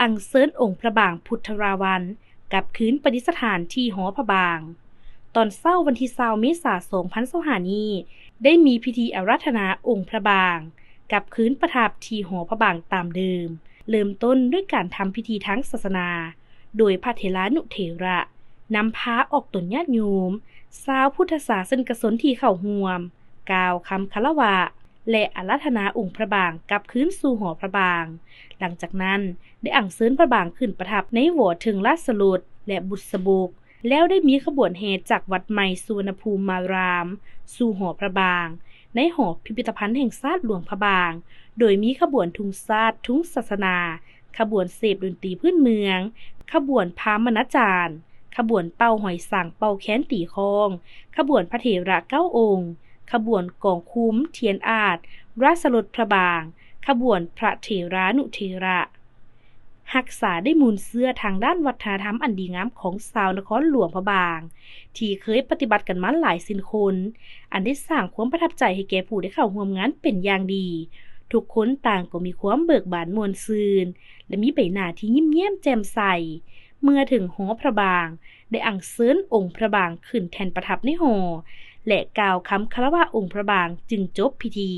อัญเชิญองค์พระบางพุทธราวันกลับคืนประดิษฐานที่หอพระบางตอนเช้าวันที่20เมษายน2025นี้ได้มีพิธีอาราธนาองค์พระบางกลับคืนประทับที่หอพระบางตามเดิมเริ่มต้นด้วยการทำพิธีทางศาสนาโดยพระเถรานุเถระนำพาออกตนญาติโยมชาวพุทธศาสนิกชนที่เข้าร่วมกล่าวคำคารวะและอาราธนาองค์พระบางกลับคืนสู่หอพระบางหลังจากนั้นได้อัญเชิญพระบางขึ้นประทับในหอถึงราชรถและบุษบกแล้วได้มีขบวนแห่จากวัดใหม่สุวรรณภูมิมารามสู่หอพระบางในหอพิพิธภัณฑ์แห่งชาติหลวงพระบางโดยมีขบวนทุงชาติทุงศาสนาขบวนเสพดนตรีพื้นเมืองขบวนพามณจารย์ขบวนเป่าหอยสังเป่าแค้นตีคองขบวนพระเถระ9 องค์ขบวนกองคุ้มเทียนอาจราชรถพระบางขบวนพระเถรานุเถระรักษาได้มูลเสื้อทางด้านวัฒนธรรมอันดีงามของชาวนครหลวงพระบางที่เคยปฏิบัติกันมาหลายสิบคนอันได้สร้างความประทับใจให้แก่ผู้ได้เข้าร่วมงานเป็นอย่างดีทุกคนต่างก็มีความเบิกบานม่วนซื่นและมีใบหน้าที่ยิ้มแย้มแจ่มใสเมื่อถึงหอพระบางได้อัญเชิญองค์พระบางขึ้นแทนประทับในหอและกล่าวคำคารวะองค์พระบางจึงจบพิธี